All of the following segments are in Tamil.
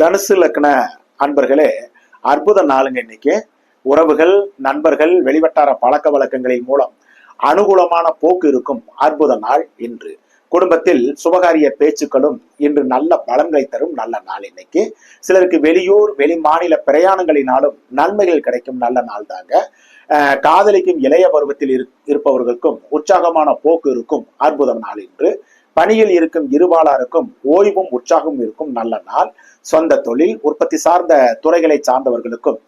தனுசு லக்ன அன்பர்களே, அற்புத நாளுங்க இன்னைக்கு. உறவுகள், நண்பர்கள், வெளிவட்டார பழக்க வழக்கங்களின் மூலம் அனுகூலமான போக்கு இருக்கும் அற்புத நாள் இன்று. குடும்பத்தில் சுபகாரிய பேச்சுக்களும் இன்று நல்ல பலன்களை தரும் நல்ல நாள் இன்னைக்கு. சிலருக்கு வெளியூர் வெளி மாநில பிரயாணங்களினாலும் நன்மைகள் கிடைக்கும் நல்ல நாள் தாங்க. காதலிக்கும் இளைய பருவத்தில் இருப்பவர்களுக்கும் உற்சாகமான போக்கு இருக்கும் அற்புத நாள் இன்று. பணியில் இருக்கும் இருபாலாருக்கும் ஓய்வும் உற்சாகமும் இருக்கும் நல்ல நாள். சொந்த தொழில், உற்பத்தி சார்ந்த துறைகளை சார்ந்தவர்களுக்கும்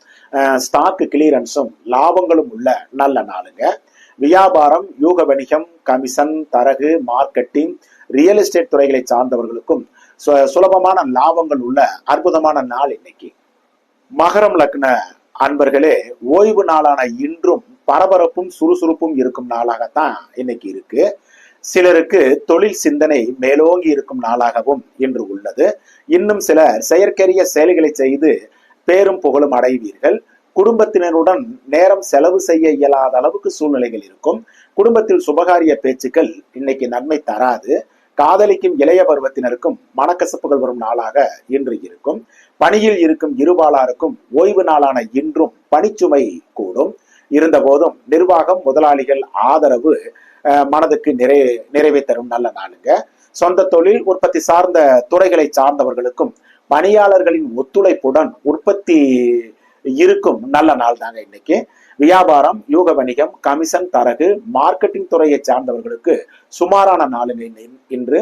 ஸ்டாக் கிளியரன்ஸும் லாபங்களும் உள்ள நல்ல நாளுங்க. வியாபாரம், யூக வணிகம், கமிஷன், தரகு, மார்க்கெட்டிங், ரியல் எஸ்டேட் துறைகளை சார்ந்தவர்களுக்கும் சுலபமான லாபங்கள் உள்ள அற்புதமான நாள் இன்னைக்கு. மகரம் லக்ன அன்பர்களே, ஓய்வு நாளான இன்றும் பரபரப்பும் சுறுசுறுப்பும் இருக்கும் நாளாகத்தான் இன்னைக்கு இருக்கு. சிலருக்கு தொழில் சிந்தனை மேலோங்கி இருக்கும் நாளாகவும் இன்று உள்ளது. இன்னும் சிலர் செயற்கரிய செயல்களை செய்து பேரும் புகழும் அடைவீர்கள். குடும்பத்தினருடன் நேரம் செலவு செய்ய இயலாத அளவுக்கு சூழ்நிலைகள் இருக்கும். குடும்பத்தில் சுபகாரிய பேச்சுக்கள் இன்னைக்கு நன்மை தராது. காதலிக்கும் இளைய பருவத்தினருக்கும் மனக்கசப்புகள் வரும் நாளாக இன்று இருக்கும். பணியில் இருக்கும் இருபாலாருக்கும் ஓய்வு நாளான இன்றும் பணிச்சுமை கூடும். இருந்த போதும் நிர்வாகம், முதலாளிகள் ஆதரவு மனதுக்கு நிறைவை தரும் நல்ல நாளுங்க. சொந்த தொழில், உற்பத்தி சார்ந்த துறைகளை சார்ந்தவர்களுக்கும் பணியாளர்களின் ஒத்துழைப்புடன் உற்பத்தி இருக்கும் நல்ல நாள் தாங்க இன்னைக்கு. வியாபாரம், யூக வணிகம், கமிஷன், தரகு, மார்க்கெட்டிங் துறையை சார்ந்தவர்களுக்கு சுமாரான நாளுங்க இன்று.